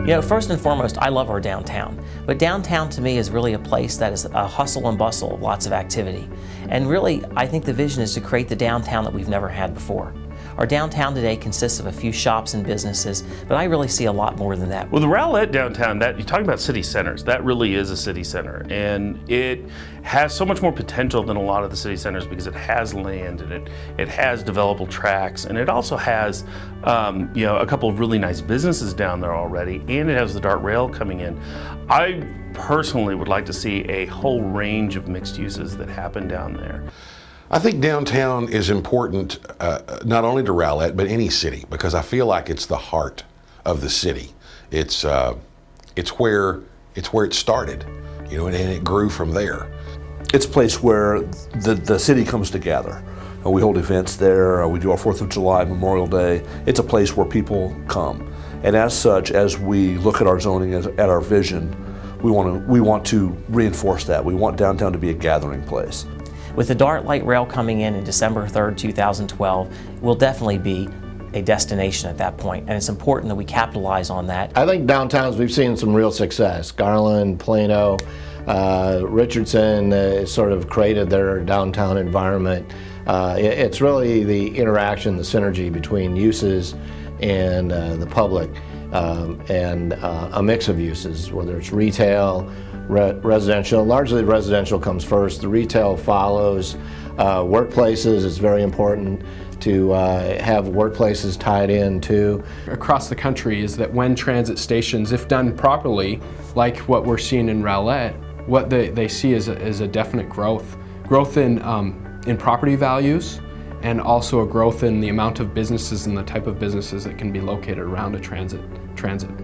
You know, first and foremost, I love our downtown. But downtown to me is really a place that is a hustle and bustle of lots of activity. And really, I think the vision is to create the downtown that we've never had before. Our downtown today consists of a few shops and businesses, but I really see a lot more than that. Well, the Rowlett downtown, you're talking about city centers, that really is a city center. And it has so much more potential than a lot of the city centers because it has land and it has developable tracks, and it also has you know, a couple of really nice businesses down there already, and it has the DART rail coming in. I personally would like to see a whole range of mixed uses that happen down there. I think downtown is important not only to Rowlett, but any city, because I feel like it's the heart of the city. It's where it started, you know, and it grew from there. It's a place where the city comes together. We hold events there, we do our 4th of July, Memorial Day. It's a place where people come. And as such, as we look at our zoning, at our vision, we want to reinforce that. We want downtown to be a gathering place. With the DART light rail coming in December 3rd, 2012, we'll definitely be a destination at that point, and it's important that we capitalize on that. I think downtowns, we've seen some real success. Garland, Plano, Richardson sort of created their downtown environment. It's really the interaction, the synergy between uses and the public, and a mix of uses, whether it's retail, residential. Largely residential comes first, the retail follows. Workplaces is very important to have workplaces tied in too. Across the country is that when transit stations, if done properly, like what we're seeing in Rowlett, what they see is a definite growth in property values, and also a growth in the amount of businesses and the type of businesses that can be located around a transit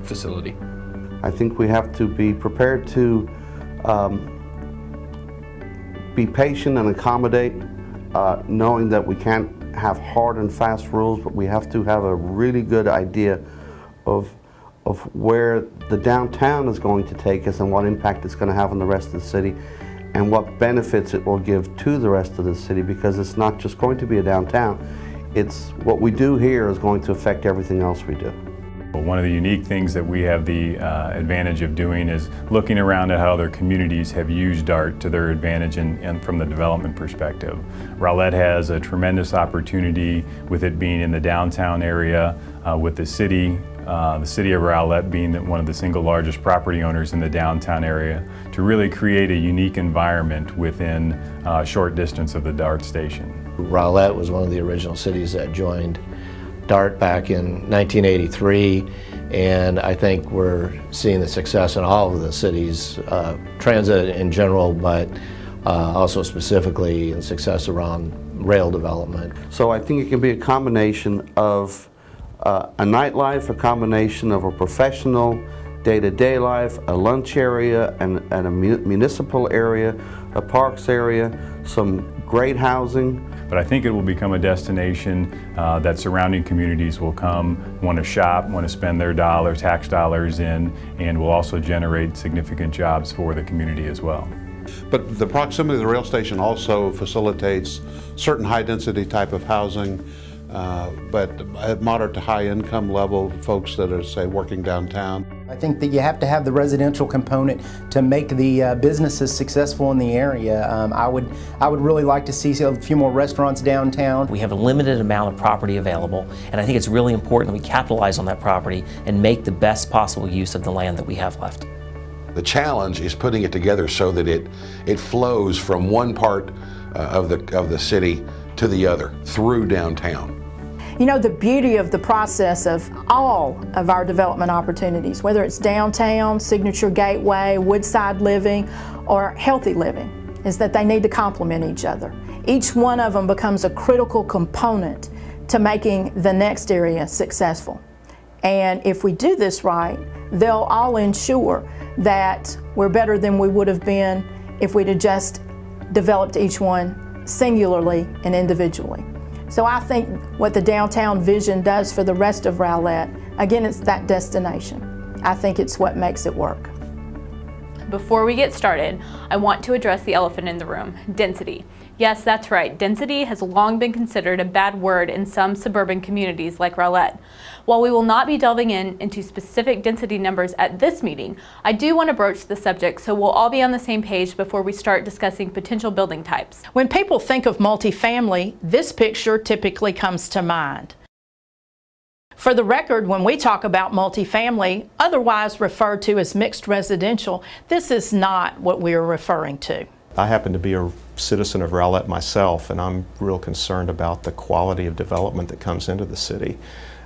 facility. I think we have to be prepared to be patient and accommodate, knowing that we can't have hard and fast rules, but we have to have a really good idea of where the downtown is going to take us and what impact it's going to have on the rest of the city and what benefits it will give to the rest of the city, because it's not just going to be a downtown. It's what we do here is going to affect everything else we do. One of the unique things that we have the advantage of doing is looking around at how other communities have used DART to their advantage and from the development perspective. Rowlett has a tremendous opportunity with it being in the downtown area, with the city of Rowlett being one of the single largest property owners in the downtown area, to really create a unique environment within a short distance of the DART station. Rowlett was one of the original cities that joined DART back in 1983, and I think we're seeing the success in all of the cities, transit in general, but also specifically in success around rail development. So I think it can be a combination of a nightlife, a combination of a professional day-to-day life, a lunch area, and a municipal area, a parks area, some great housing. But I think it will become a destination that surrounding communities will come, want to shop, want to spend their tax dollars in, and will also generate significant jobs for the community as well. But the proximity of the rail station also facilitates certain high-density type of housing, but at moderate to high income level, folks that are, say, working downtown. I think that you have to have the residential component to make the businesses successful in the area. I would really like to see a few more restaurants downtown. We have a limited amount of property available, and I think it's really important that we capitalize on that property and make the best possible use of the land that we have left. The challenge is putting it together so that it flows from one part of the city to the other through downtown. You know, the beauty of the process of all of our development opportunities, whether it's downtown, Signature Gateway, Woodside Living, or Healthy Living, is that they need to complement each other. Each one of them becomes a critical component to making the next area successful. And if we do this right, they'll all ensure that we're better than we would have been if we'd have just developed each one singularly and individually. So I think what the downtown vision does for the rest of Rowlett, again, it's that destination. I think it's what makes it work. Before we get started, I want to address the elephant in the room, density. Yes, that's right. Density has long been considered a bad word in some suburban communities like Rowlett. While we will not be delving into specific density numbers at this meeting, I do want to broach the subject so we'll all be on the same page before we start discussing potential building types. When people think of multifamily, this picture typically comes to mind. For the record, when we talk about multifamily, otherwise referred to as mixed residential, this is not what we are referring to. I happen to be a citizen of Rowlett myself, and I'm real concerned about the quality of development that comes into the city.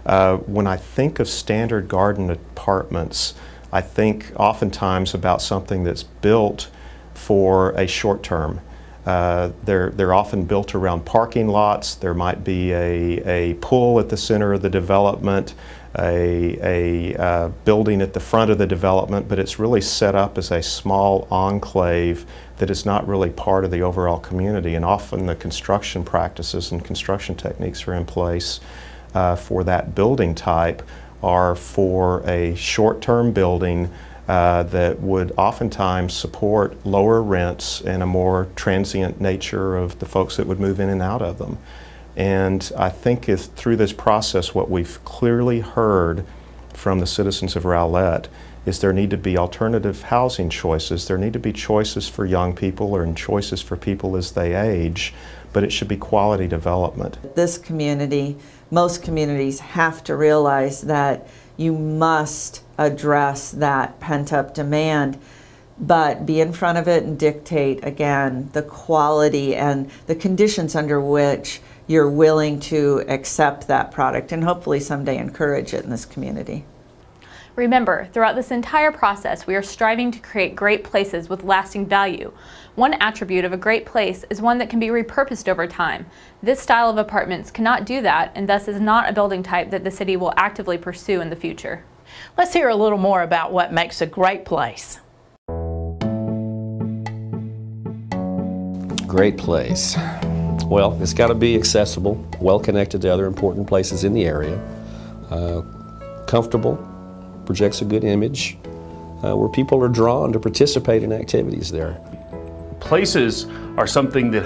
When I think of standard garden apartments, I think oftentimes about something that's built for a short term. They're often built around parking lots. There might be a pool at the center of the development, a building at the front of the development, but it's really set up as a small enclave that is not really part of the overall community. And often the construction practices and construction techniques are in place for that building type are for a short-term building that would oftentimes support lower rents and a more transient nature of the folks that would move in and out of them. And I think through this process, what we've clearly heard from the citizens of Rowlett is there need to be alternative housing choices. There need to be choices for young people and choices for people as they age, but it should be quality development. This community, most communities have to realize that you must address that pent-up demand, but be in front of it and dictate, again, the quality and the conditions under which you're willing to accept that product and hopefully someday encourage it in this community. Remember, throughout this entire process, we are striving to create great places with lasting value. One attribute of a great place is one that can be repurposed over time. This style of apartments cannot do that, and thus is not a building type that the city will actively pursue in the future. Let's hear a little more about what makes a great place. Great place. Well, it's got to be accessible, well connected to other important places in the area, comfortable, projects a good image, where people are drawn to participate in activities there. Places are something that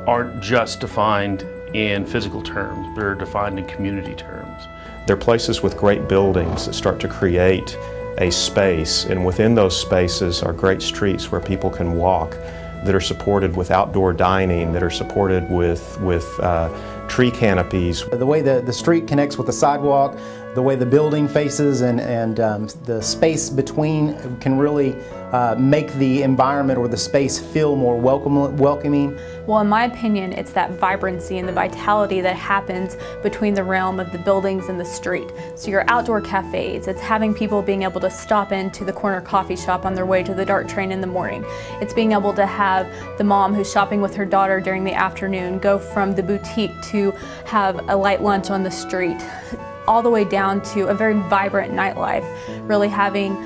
aren't just defined in physical terms, they're defined in community terms. They're places with great buildings that start to create a space, and within those spaces are great streets where people can walk, that are supported with outdoor dining, that are supported with tree canopies. The way the street connects with the sidewalk, the way the building faces and the space between can really make the environment or the space feel more welcoming. Well, in my opinion, it's that vibrancy and the vitality that happens between the realm of the buildings and the street. So your outdoor cafes, it's having people being able to stop into the corner coffee shop on their way to the DART train in the morning. It's being able to have the mom who's shopping with her daughter during the afternoon go from the boutique to have a light lunch on the street, all the way down to a very vibrant nightlife, really having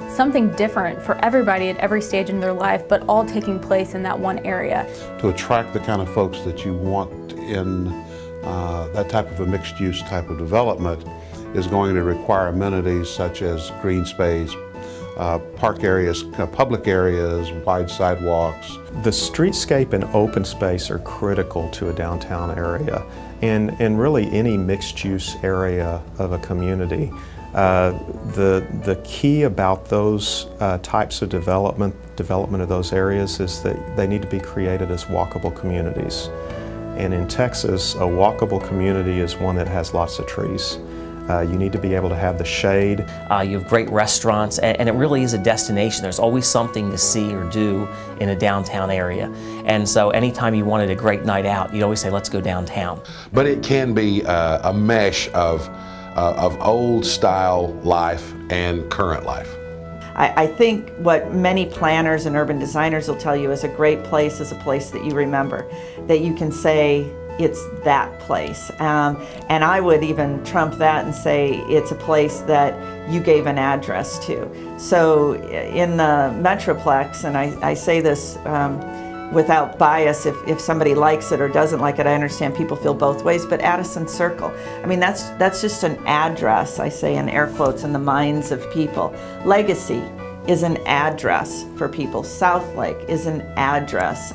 something different for everybody at every stage in their life, but all taking place in that one area. To attract the kind of folks that you want in that type of a mixed-use type of development is going to require amenities such as green space, park areas, public areas, wide sidewalks. The streetscape and open space are critical to a downtown area and really any mixed-use area of a community. The key about those types of development of those areas is that they need to be created as walkable communities. And in Texas, a walkable community is one that has lots of trees. You need to be able to have the shade. You have great restaurants, and it really is a destination. There's always something to see or do in a downtown area. And so anytime you wanted a great night out, you'd always say, let's go downtown. But it can be a mesh of old style life and current life. I think what many planners and urban designers will tell you is a great place is a place that you remember, that you can say it's that place. And I would even trump that and say it's a place that you gave an address to. So in the Metroplex, and I say this without bias, if somebody likes it or doesn't like it, I understand people feel both ways, but Addison Circle, I mean, that's just an address, I say in air quotes, in the minds of people. Legacy is an address for people. South Lake is an address.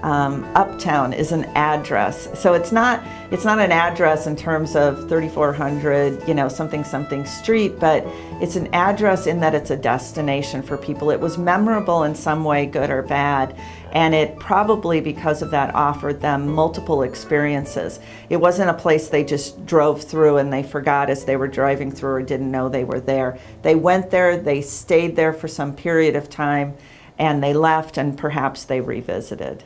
Uptown is an address. So it's not an address in terms of 3400, you know, something street, but it's an address in that it's a destination for people. It was memorable in some way, good or bad, and it probably, because of that, offered them multiple experiences. It wasn't a place they just drove through and they forgot as they were driving through or didn't know they were there. They went there, they stayed there for some period of time, and they left, and perhaps they revisited.